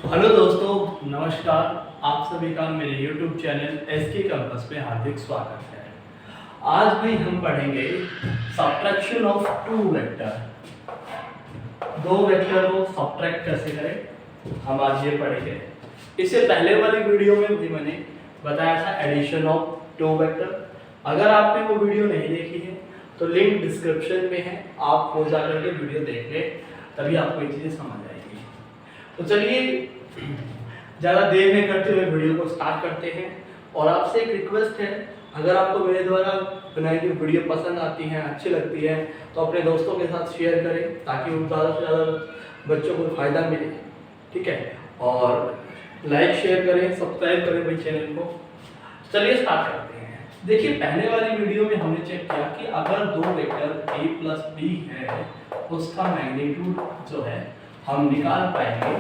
Hello दोस्तों, नमस्कार। आप सभी का मेरे YouTube चैनल एसके कैंपस में हार्दिक स्वागत है। आज भी हम पढ़ेंगे सब्ट्रैक्शन ऑफ टू वेक्टर। दो वेक्टर को सब्ट्रैक्ट कैसे करें, हम आज ये पढ़ेंगे। इससे पहले वाली वीडियो में भी मैंने बताया था एडिशन ऑफ टू वेक्टर। अगर आपने वो वीडियो नहीं देखी है तो लिंक डिस्क्रिप्शन में है, आप वो जाकर के वीडियो देख लें, तभी आपको ये चीज़ें समझ आएगी। तो चलिए ज़्यादा देर नहीं करते हुए वीडियो को स्टार्ट करते हैं। और आपसे एक रिक्वेस्ट है, अगर आपको मेरे द्वारा बनाई गई वीडियो पसंद आती है, अच्छी लगती है, तो अपने दोस्तों के साथ शेयर करें ताकि वो ज़्यादा से ज़्यादा बच्चों को फ़ायदा मिले। ठीक है, और लाइक शेयर करें, सब्सक्राइब करें भाई चैनल को। चलिए स्टार्ट करते हैं। देखिए, पहले वाली वीडियो में हमने चेक किया कि अगर दो वेक्टर a प्लस बी है, उसका मैग्नीट्यूड जो है हम निकाल पाएंगे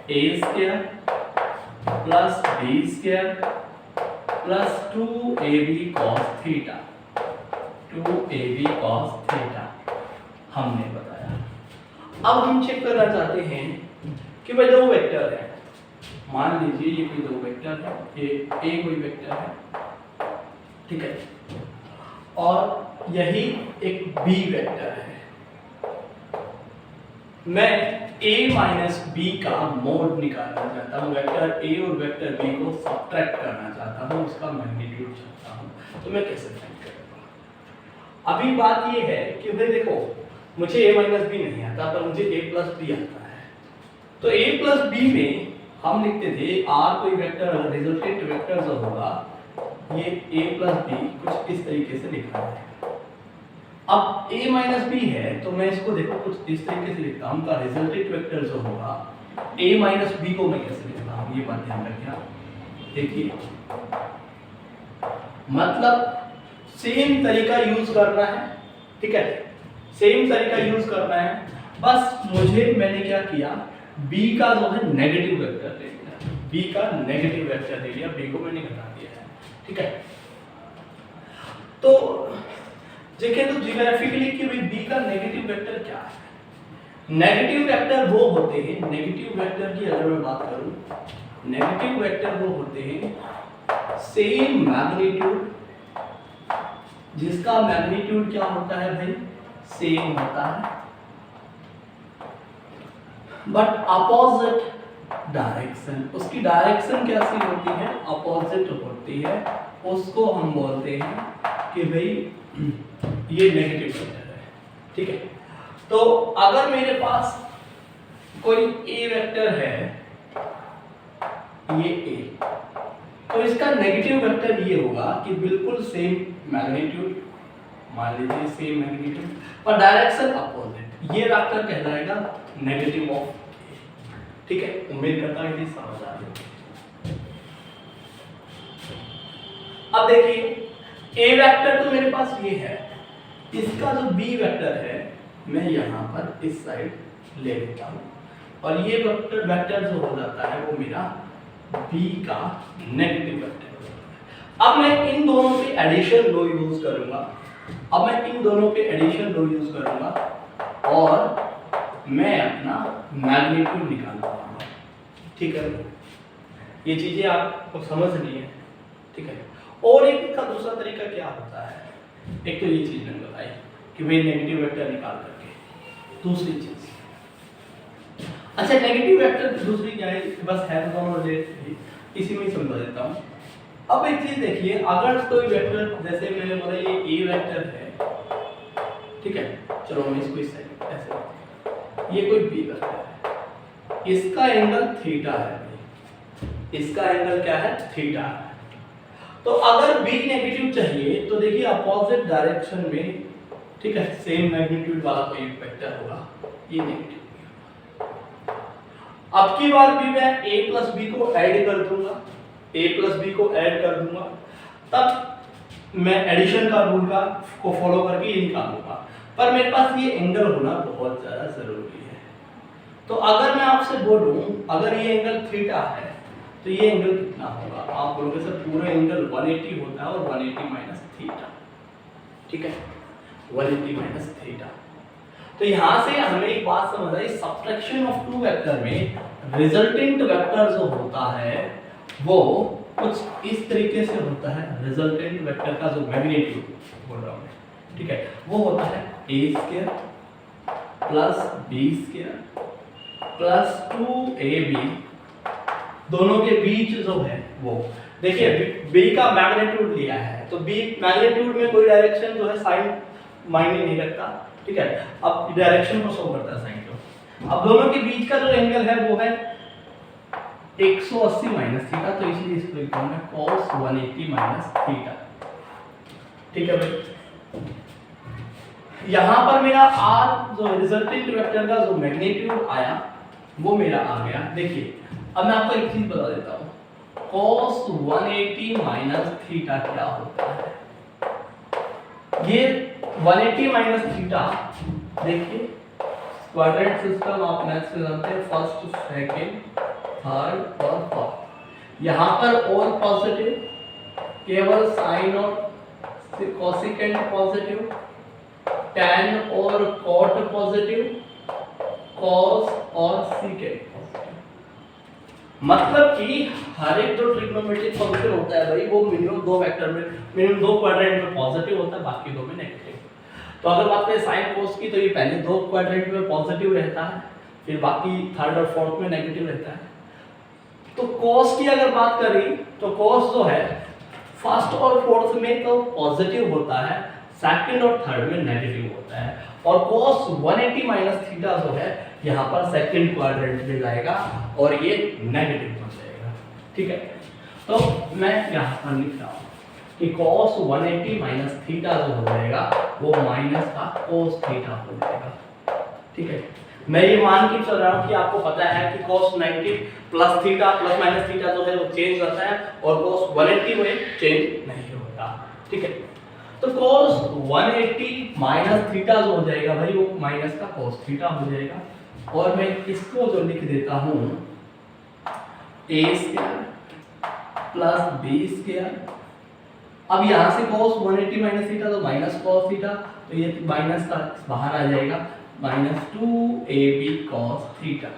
a square plus b square plus 2ab cos theta, 2ab cos theta हमने बताया। अब हम चेक करना चाहते हैं कि भाई दो वेक्टर है, मान लीजिए ये कोई दो वेक्टर है, ये a कोई वेक्टर है, ठीक है, और यही एक b वेक्टर है। मैं a माइनस बी का मोड निकालना चाहता हूँ, वेक्टर a और वेक्टर b को सब्ट्रैक्ट करना चाहता हूँ, उसका मैग्नीट्यूड चाहता हूँ, तो मैं कैसे फाइंड करूँगा। अभी बात ये है कि भाई देखो, मुझे a माइनस बी नहीं आता, पर मुझे a प्लस बी आता है। तो a प्लस बी में हम लिखते थे r कोई वेक्टर, रिजल्टेंट वेक्टर जो होगा ये a प्लस बी कुछ इस तरीके से लिखा है। अब a माइनस बी है तो मैं इसको देखो कुछ इस तरीके से लिखता हूँ, का रिजल्टेंट वेक्टर जो होगा a माइनस बी को मैं कैसे लिखता हूँ, ये बात ध्यान रखिए। देखिए, मतलब सेम तरीका यूज करना है, ठीक है, सेम तरीका यूज करना है। बस मैंने क्या किया, b का जो है नेगेटिव वेक्टर ले लिया, b का नेगेटिव वेक्टर ले लिया, b को मैंने घटा दिया है, ठीक है। तो देखें तो ज्योग्राफिकली कि भाई b का नेगेटिव वेक्टर क्या है। नेगेटिव वेक्टर वो होते हैं, नेगेटिव वेक्टर की अगर मैं बात करूं, नेगेटिव वेक्टर वो होते हैं सेम मैग्नीट्यूड, जिसका मैग्नीट्यूड क्या होता है भाई, सेम होता है, बट अपोजिट डायरेक्शन, उसकी डायरेक्शन कैसी होती है, अपोजिट होती है, उसको हम बोलते हैं कि भाई ये नेगेटिव वेक्टर है, ठीक है। तो अगर मेरे पास कोई a वेक्टर है, ये a, तो इसका नेगेटिव वेक्टर ये होगा कि बिल्कुल सेम मैग्नीट्यूड, मान लीजिए सेम मैग्नीट्यूड, पर डायरेक्शन अपोजिट, ये वेक्टर कहलाएगा नेगेटिव ऑफ a, ठीक है। उम्मीद करता हूं कि समझ आ रही है। अब देखिए, a वेक्टर तो मेरे पास ये है, इसका जो b वेक्टर है मैं यहाँ पर इस साइड ले लेता हूँ, और ये वेक्टर जो हो जाता है वो मेरा b का नेगेटिव वेक्टर हो जाता है। अब मैं इन दोनों पे एडिशन लो यूज करूंगा, और मैं अपना मैग्नीट्यूड निकाल पाऊंगा, ठीक है। ये चीजें आपको समझनी है, ठीक है। और एक का दूसरा तरीका क्या होता है, एक तो ये चीज मैंने बताई कि भाई नेगेटिव वेक्टर निकाल करके, दूसरी चीज, अच्छा नेगेटिव वेक्टर की दूसरी क्या है, बस है तो दोनों इसी में समझा देता हूँ। अब एक चीज देखिए, अगर कोई वेक्टर, जैसे मैंने बोला ये a वेक्टर है, ठीक है, चलो मैं इसको इस साइड ऐसे, ये कोई b वेक्टर है, इसका एंगल थीटा है, इसका एंगल क्या है, थीटा है। तो अगर b नेगेटिव चाहिए तो देखिए अपोजिट डायरेक्शन में, ठीक है, सेम मैग्नीट्यूड वाला कोई वेक्टर होगा, ये नेगेटिव। अब की बार भी मैं a प्लस बी को ऐड कर दूंगा, तब मैं एडिशन का रूल को फॉलो करके ये निकालूंगा, पर मेरे पास ये एंगल होना बहुत ज्यादा जरूरी है। तो अगर मैं आपसे बोलूं, अगर ये एंगल थीटा है तो ये एंगल कितना होगा, आप बोलोगे सर पूरा एंगल 180 होता है, और 180 माइनस थीटा, ठीक है, 180 माइनस थीटा। तो यहां से हमें एक बात समझ आई, सब्ट्रैक्शन ऑफ टू वेक्टर में रिजल्टेंट वेक्टर जो होता है वो कुछ इस तरीके से होता है। रिजल्टेंट वेक्टर का जो मैग्नीट्यूड बोल रहा हूँ, ठीक है, वो होता है a square plus b square plus 2ab, दोनों के बीच जो है वो देखिए b का मैग्नीट्यूड लिया है, तो b मैग्नीट्यूड में कोई डायरेक्शन जो है साइन मायने नहीं रखता, ठीक है। अब डायरेक्शन को शो करता है साइन को। अब दोनों के बीच का जो एंगल है वो है 180 माइनस थीटा, तो इसलिए इसको लिखता हूं मैं cos 180 माइनस थीटा, ठीक है भाई। यहां पर मेरा r जो रिजल्टेंट वेक्टर का जो मैग्नीट्यूड आया वो मेरा आ गया। देखिए अब मैं आपको एक चीज बता देता हूं, cos 180 माइनस थीटा क्या होता है। ये 180 माइनस थीटा, देखिए क्वाड्रेंट सिस्टम आप मैथ्स में जानते हैं, फर्स्ट सेकंड थर्ड और फोर्थ। यहां पर और पॉजिटिव, केवल साइन और कोसेकेंट पॉजिटिव, tan और cot पॉजिटिव, cos और secant पॉजिटिव। मतलब कि हर एक जो ट्रिग्नोमेट्रिक फंक्शन होता है भाई वो मिनिमम दो वेक्टर में, मिनिमम दो क्वाड्रेंट में पॉजिटिव होता है, बाकी दो में नेगेटिव। तो अगर बात करें साइन कोस की, तो ये पहले दो क्वाड्रेंट में पॉजिटिव रहता है, फिर बाकी थर्ड और फोर्थ में नेगेटिव रहता है। तो cos की अगर बात करें तो cos जो है फर्स्ट और फोर्थ में तो पॉजिटिव होता है, सेकंड और थर्ड में नेगेटिव होता है, और cos 180 माइनस थीटा जो है यहाँ पर सेकंड क्वाड्रेंट में जाएगा और ये नेगेटिव बन जाएगा, ठीक है। तो मैं यहाँ पर लिख रहा हूँ कि cos 180 माइनस थीटा जो हो जाएगा वो माइनस का cos थीटा हो जाएगा, ठीक है। मैं ये मान के चल रहा हूँ कि आपको पता है कि cos 90 plus theta plus minus theta जो है वो चेंज होता है और cos 180 में चेंज नहीं होता, ठीक है। तो cos 180 माइनस थीटा जो हो जाएगा भाई वो माइनस का cos थीटा हो जाएगा, और मैं इसको जो लिख देता हूँ a square plus b square. अब यहाँ से cos 180 माइनस थीटा तो माइनस cos थीटा, तो ये माइनस का बाहर आ जाएगा, माइनस 2ab cos थीटा।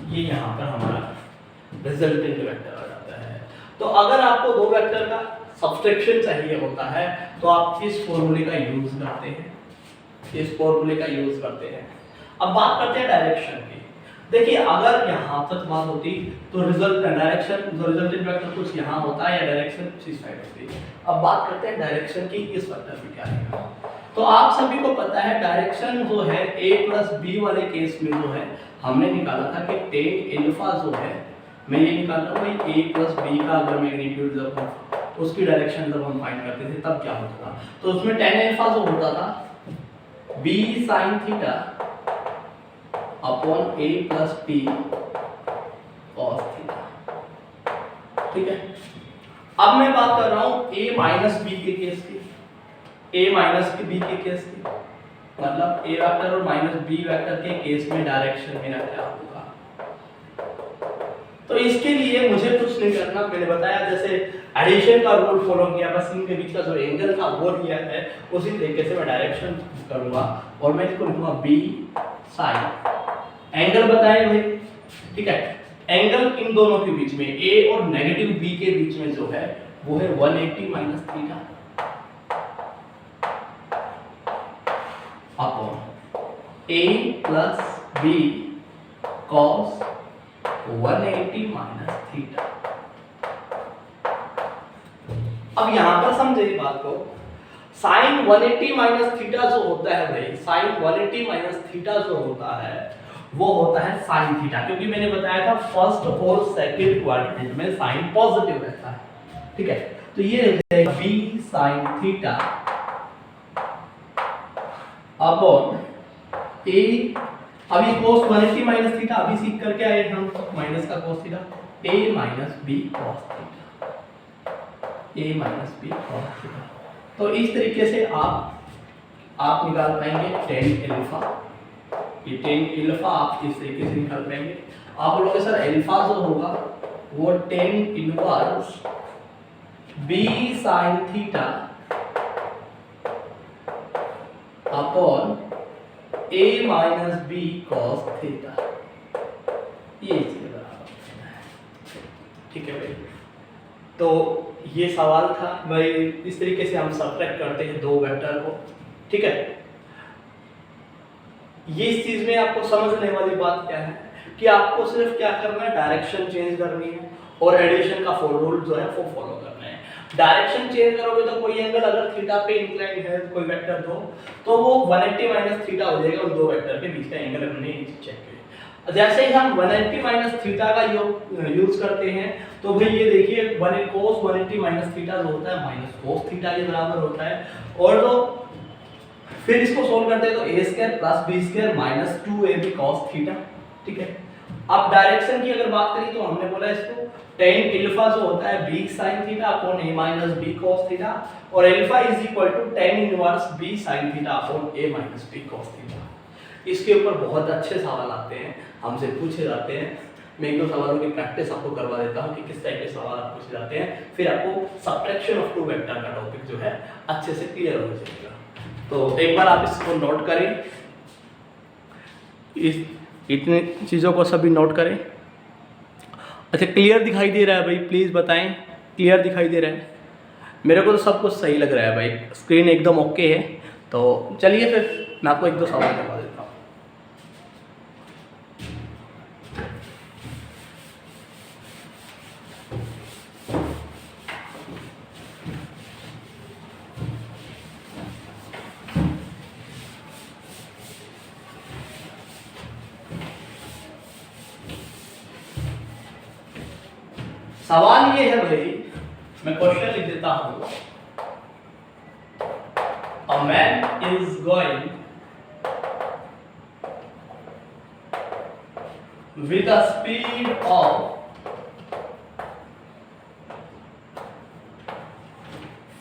ये यहाँ पर हमारा रिजल्टेंट वेक्टर आ जाता है। तो अगर आपको दो वेक्टर का सब्सट्रैक्शन चाहिए होता है तो आप इस फॉर्मूले का यूज करते हैं, इस फॉर्मूले का यूज करते हैं। अब बात करते हैं डायरेक्शन की। देखिए अगर यहाँ तक बात होती तो रिजल्ट डायरेक्शन जो रिजल्टेंट वेक्टर कुछ यहाँ होता है या डायरेक्शन कुछ इस साइड होती है। अब बात करते हैं डायरेक्शन की, इस वेक्टर में क्या है। तो आप सभी को पता है डायरेक्शन जो है a प्लस b वाले केस में जो है हमने निकाला था कि tan अल्फा जो है, मैं ये निकाल रहा हूँ भाई a प्लस b का अगर मैग्नीट्यूड जब हम उसकी डायरेक्शन जब हम फाइंड करते थे तब क्या होता था, तो उसमें tan अल्फा जो होता था b sin theta upon a plus b cos theta, ठीक है। अब मैं बात कर रहा हूँ a माइनस b के केस की, a माइनस b के केस की, मतलब a वेक्टर और माइनस b वेक्टर के केस में डायरेक्शन मेरा क्या होगा। तो इसके लिए मुझे कुछ नहीं करना, मैंने बताया जैसे एडिशन का रूल फॉलो किया, बस इनके बीच का जो एंगल था वो लिया है, उसी तरीके से मैं डायरेक्शन करूंगा और मैं इसको लिखूंगा b sin। एंगल बताएं भाई, ठीक है। एंगल इन दोनों के बीच में a और नेगेटिव b के बीच में जो है वो है 180 minus theta upon a plus b cos 180 minus theta. अब यहां पर समझे इस बात को, साइन 180 माइनस थीटा जो होता है भाई, साइन 180 माइनस थीटा जो होता है वो होता है साइन थीटा, क्योंकि मैंने बताया था फर्स्ट और सेकंड क्वाड्रेंट में साइन पॉजिटिव रहता है, ठीक है। तो ये हो जाएगा b sin theta upon a, अभी cos 180 माइनस थीटा अभी सीख करके आए हम, माइनस का cos theta, a minus b cos theta, a minus b cos theta. तो इस तरीके से आप निकाल पाएंगे tan अल्फा, ये tan अल्फा आप इस तरीके से निकाल पाएंगे। आप बोलोगे सर अल्फा जो होगा वो tan inverse b sin theta upon a minus b cos theta. ये इसके बराबर होता है। ठीक है भाई, तो ये सवाल था भाई, इस तरीके से हम सब्ट्रैक्ट करते हैं दो वेक्टर को। ठीक है, ये इस चीज में आपको समझने वाली बात क्या है कि आपको सिर्फ क्या करना है, डायरेक्शन चेंज करनी है और एडिशन का रूल जो है वो फॉलो करना है। डायरेक्शन चेंज करोगे तो कोई एंगल अगर थीटा पे इंक्लाइन है कोई वेक्टर दो, तो वो 180 माइनस थीटा हो जाएगा उन दो वेक्टर के बीच का एंगल। हमने चेक किया, जैसे ही हम 180 माइनस थीटा का यूज करते हैं तो भाई ये देखिए 1 cos 180 माइनस थीटा जो होता है माइनस cos थीटा के बराबर होता है। और तो फिर इसको सोल्व करते हैं तो a square plus b square minus 2ab cos theta. ठीक है, अब डायरेक्शन की अगर बात करें तो हमने बोला इसको tan अल्फा जो होता है b sin theta upon a minus b cos theta, और alpha is equal to tan inverse b sin theta upon a minus b cos theta. इसके ऊपर बहुत अच्छे सवाल आते हैं, हमसे पूछे जाते हैं। मैं एक दो सवालों की प्रैक्टिस आपको करवा देता हूं कि किस टाइप के सवाल आप पूछे जाते हैं, फिर आपको सब्ट्रैक्शन ऑफ टू वेक्टर का टॉपिक जो है अच्छे से क्लियर हो जाएगा। तो एक बार आप इसको नोट करें, इस इतने चीज़ों को सभी नोट करें। अच्छा, क्लियर दिखाई दे रहा है भाई? प्लीज़ बताएं, क्लियर दिखाई दे रहा है? मेरे को तो सब कुछ सही लग रहा है भाई, स्क्रीन एकदम ओके है। तो चलिए फिर मैं आपको एक दो सवाल करवा देता हूँ। सवाल ये है भाई, मैं क्वेश्चन लिख देता हूं। A man is going with a speed of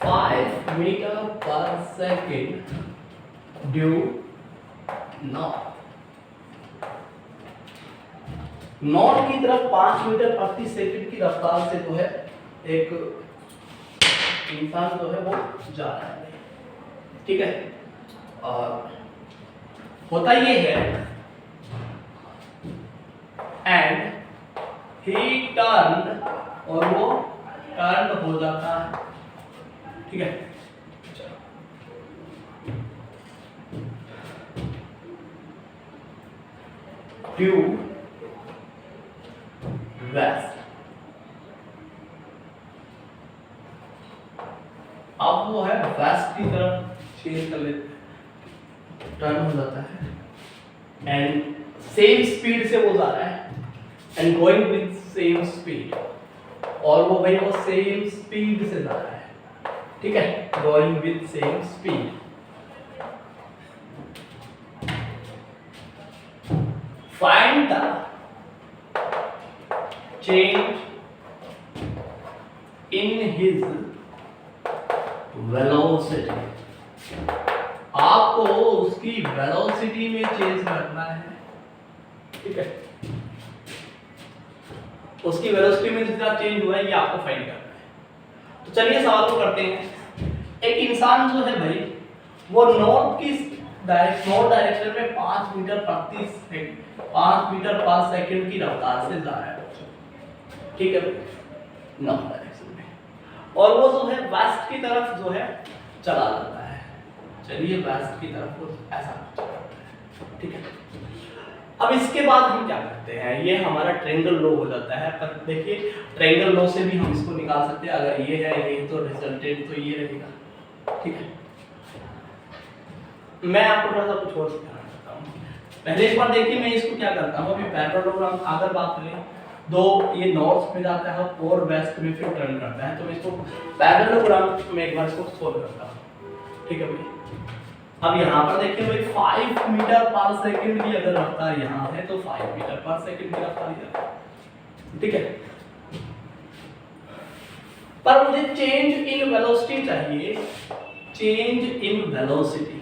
5 metre per second due north. North की तरफ 5 मीटर प्रति सेकंड की रफ्तार से जो है एक इंसान जो है वो जा रहा है। ठीक है, और होता ये है एंड ही टर्न, और वो टर्न हो जाता है। ठीक है, ड्यू वेस्ट। अब वो है वेस्ट की तरफ चेंज कर लेते, टर्न हो जाता है एंड सेम स्पीड से वो जा रहा है and going with same speed, और वो भाई वो सेम स्पीड से जा रहा है। ठीक है, going with same speed. Find the change in his velocity। आपको उसकी वेलोसिटी में चेंज करना है। ठीक है, उसकी वेलोसिटी में जितना चेंज हुआ है ये आपको फाइंड करना है। तो चलिए सवाल को करते हैं। एक इंसान जो है भाई वो नॉर्थ डायरेक्शन में 5 मीटर प्रति सेकंड 5 मीटर पर सेकंड की रफ्तार से जा रहा है। ठीक है, नॉर्थ डायरेक्शन में, और वो जो है वेस्ट की तरफ जो है चला जाता है। चलिए वेस्ट की तरफ वो ऐसा चला जाता है। ठीक है, अब इसके बाद हम क्या करते हैं, ये हमारा ट्रायंगल लॉ हो जाता है। पर देखिए ट्रायंगल लॉ से भी हम इसको निकाल सकते हैं। अगर ये है ये तो रिजल्टेंट तो ये रहेगा। ठीक है, मैं आपको थोड़ा सा कुछ और सिखाना चाहता हूँ। पहले एक बार देखिए मैं इसको क्या करता हूँ। अभी पैरेललोग्राम अगर बात करें दो, ये नॉर्थ में जाता है और वेस्ट में फिर टर्न करता है, तो मैं इसको पैरेललोग्राम में एक बार इसको सोल्व करता हूँ। ठीक है भाई, अब यहाँ पर देखिए भाई 5 मीटर पर सेकंड की अगर रफ्तार यहाँ है तो 5 मीटर पर सेकंड की रफ्तार इधर है। ठीक है, पर मुझे चेंज इन वेलोसिटी चाहिए, चेंज इन वेलोसिटी।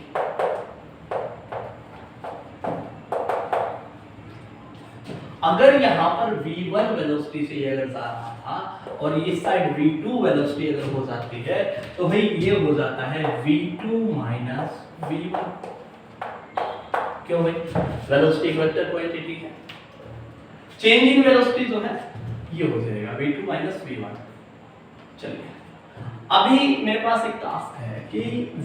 अगर यहाँ पर v1 वेलोसिटी से ये अगर जा रहा था और ये साइड v2 वेलोसिटी अगर हो जाती है तो भाई ये हो जाता है v2 माइनस v1। क्यों भाई, वेलोसिटी एक वेक्टर क्वांटिटी है। चेंज इन वेलोसिटी जो है ये हो जाएगा v2 माइनस v1। चलिए अभी मेरे पास एक टास्क है कि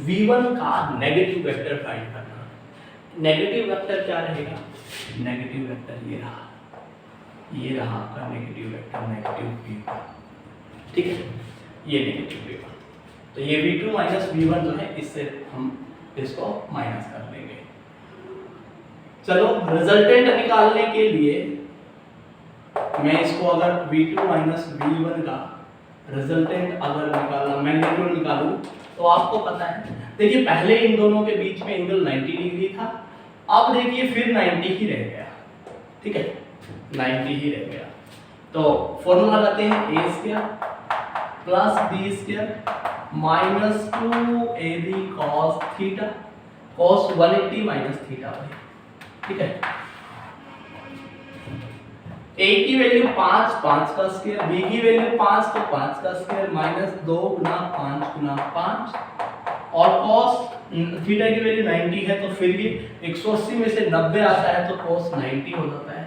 v1 का नेगेटिव वेक्टर फाइंड करना। नेगेटिव वेक्टर क्या रहेगा? नेगेटिव वेक्टर ये रहा आपका नेगेटिव वेक्टर, नेगेटिव v1, ठीक है, ये नेगेटिव v1। तो ये v2 माइनस v1 जो है इससे हम इसको माइनस कर लेंगे। चलो रिजल्टेंट निकालने के लिए मैं इसको अगर v2 माइनस v1 का रिजल्टेंट अगर निकालना, मैग्नीट्यूड निकालूं, तो आपको पता है, देखिए पहले इन दोनों के बीच में एंगल 90 डिग्री था, अब देखिए फिर 90 ही रह गया, ठीक है, 90 ही रह गया। तो फॉर्मूला लगाते हैं a square plus b square minus 2ab cos theta, cos 180 minus theta भाई, ठीक है। a की वैल्यू 5, 5 का स्क्वायर, b की वैल्यू 5 तो 5 का स्क्वायर माइनस 2 गुना 5 गुना 5, और cos थीटा की वैल्यू 90 है तो फिर भी 180 में से 90 आता है तो cos 90 हो जाता है।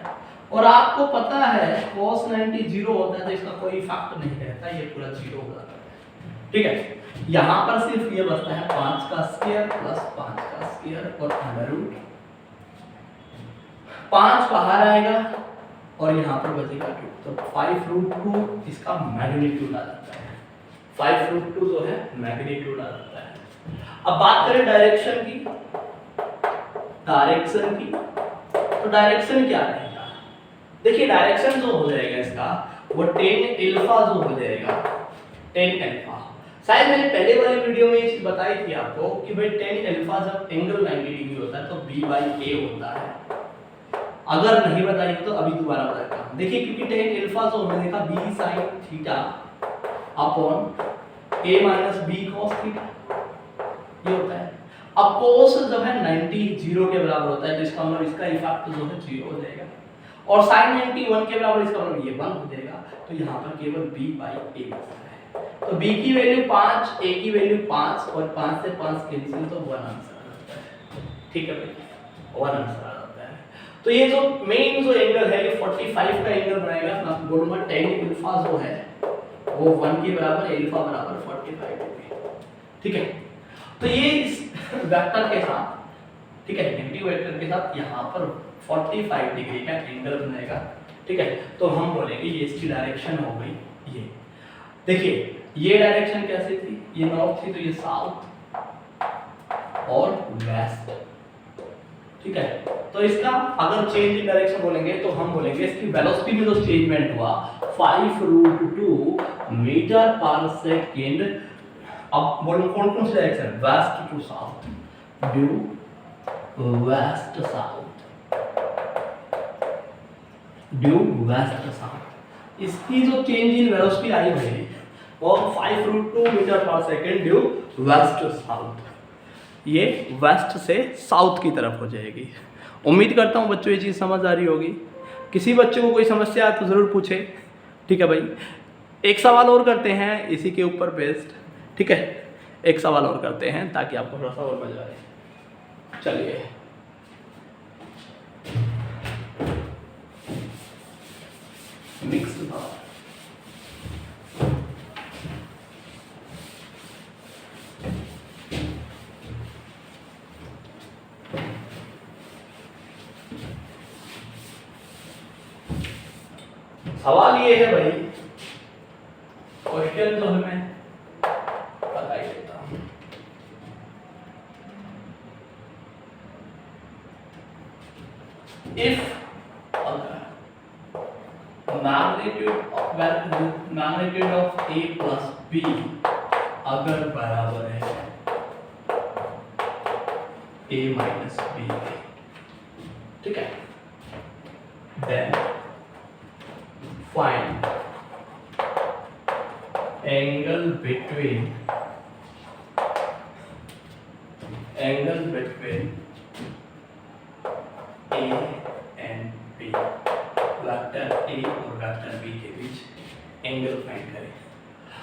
और आपको पता है cos 90 0 होता है तो इसका कोई इफेक्ट नहीं रहता, ये पूरा 0 हो जाता है, ठीक है। यहाँ पर सिर्फ ये बचता है 5 का स्क्वायर प्लस 5 का स्क्वायर और अंडर रूट, 5 बाहर आएगा और यहाँ पर बचेगा 2, तो 5√2 इसका मैग्नीट्यूड आ जाता है, 5√2 जो है मैग्नीट्यूड आ जाता है। अब बात करें डायरेक्शन की, तो डायरेक्शन क्या रहेगा? देखिए डायरेक्शन जो हो जाएगा इसका वो tan अल्फा जो हो जाएगा, tan अल्फा। शायद मैंने पहले वाली वीडियो में ये चीज बताई थी आपको कि भाई tan अल्फा जब एंगल 90 डिग्री होता है तो b/a होता है। अगर नहीं बताई तो अभी दोबारा बताता हूं। देखिए क्योंकि tan अल्फा जो हमने देखा b sin theta upon a minus b cos theta ये होता है। अब cos जब है 90 0 के बराबर होता है तो इसका मतलब इसका इफेक्ट जो है 0 हो जाएगा, और sin 90 1 के बराबर, इसका मतलब ये 1 हो जाएगा, तो यहाँ पर केवल b/a बचता है। तो b की वैल्यू 5, a की वैल्यू 5 और 5 से 5 कैंसिल तो 1 आंसर आ जाता है, ठीक है भाई, 1 आंसर आ जाता है। तो ये जो मेन जो एंगल है ये 45 का एंगल बनाएगा, मैं आपको बोलूंगा tan अल्फा जो है वो 1 के बराबर, अल्फा बराबर 45 डिग्री, ठीक है। तो ये इस वेक्टर के साथ, ठीक है, नेगेटिव वेक्टर के साथ यहाँ पर 45 डिग्री का एंगल बनाएगा, ठीक है। तो हम बोलेंगे ये इसकी डायरेक्शन हो गई ये। देखिए ये डायरेक्शन कैसे थी, ये नॉर्थ थी तो ये साउथ और वेस्ट, ठीक है। तो इसका अगर चेंज इन डायरेक्शन बोलेंगे तो हम बोलेंगे इसकी वेलोसिटी में जो चेंजमेंट हुआ 5√2 मीटर पर सेकेंड। अब बोलो कौन कौन से direction, west to south, due west south, due west south. इसकी जो चेंज इन वेलोसिटी आई है वो 5√2 metre per second due west south, ये वेस्ट से साउथ की तरफ हो जाएगी। उम्मीद करता हूँ बच्चों ये चीज़ समझ आ रही होगी। किसी बच्चे को कोई समस्या है तो ज़रूर पूछे, ठीक है भाई। एक सवाल और करते हैं इसी के ऊपर बेस्ड, ठीक है, एक सवाल और करते हैं ताकि आपको थोड़ा सा और मजा आए। चलिए मिक्स सवाल ये है भाई, क्वेश्चन तो हमें पता ही देता हूं। If magnitude of a plus b अगर बराबर है a minus b, ठीक है, then find angle between a and b, vector a और वेक्टर b के बीच एंगल फाइंड करें।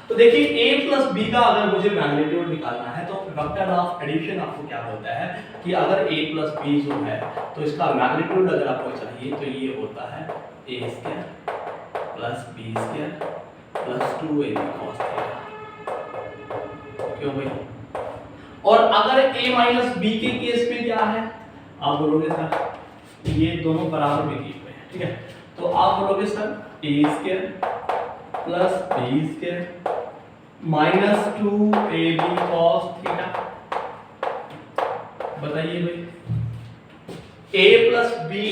तो देखिए a प्लस b का अगर मुझे मैग्नीट्यूड निकालना है तो वेक्टर ऑफ एडिशन आपको क्या होता है कि अगर a प्लस b जो है तो इसका मैग्नीट्यूड अगर आपको चाहिए तो ये होता है a square plus B square plus 2ab cos theta. क्यों भाई? और अगर a माइनस बी के केस में क्या है, आप बोलोगे सर ये दोनों बराबर में दिए हुए हैं, ठीक है, तो आप बोलोगे sir a square plus B square minus 2ab cos theta. बताइए भाई, a प्लस बी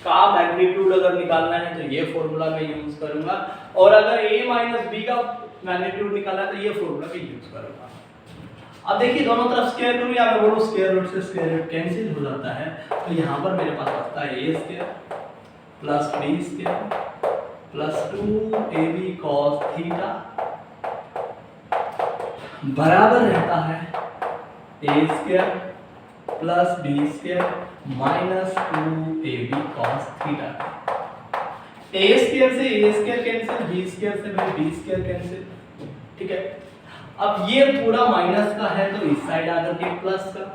का मैग्नीट्यूड अगर निकालना है तो ये फॉर्मूला मैं यूज करूंगा, और अगर a माइनस बी का मैग्नीट्यूड निकालना है तो ये फॉर्मूला मैं यूज करूंगा। अब देखिए दोनों तरफ स्क्वायर करूं या मैं बोलूं स्क्वायर रूट से स्क्वायर रूट कैंसिल हो जाता है, तो यहाँ पर मेरे पास बचता है a square plus B square plus 2ab cos theta बराबर रहता है a square plus B square minus 2ab cos theta. a square से a square cancel, b square से भाई b स्क्वायर कैंसिल, ठीक है। अब ये पूरा माइनस का है तो इस साइड आकर के प्लस का,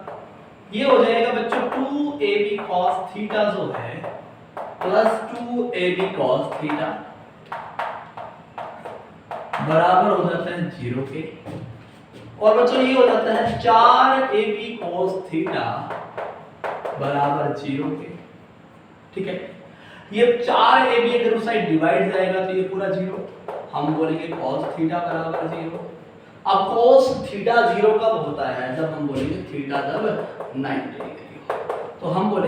ये हो जाएगा बच्चों 2ab cos थीटा जो है प्लस 2ab cos थीटा बराबर हो जाता है 0 के, और बच्चों ये हो जाता है 4ab cos थीटा बराबर 0 के, ठीक है। ये 4ab अगर उस साइड डिवाइड जाएगा तो ये पूरा 0, हम बोलेंगे cos थीटा बराबर 0। अब cos थीटा 0 कब होता है? जब हम बोलेंगे थीटा जब 90 डिग्री हो, तो हम बोलेंगे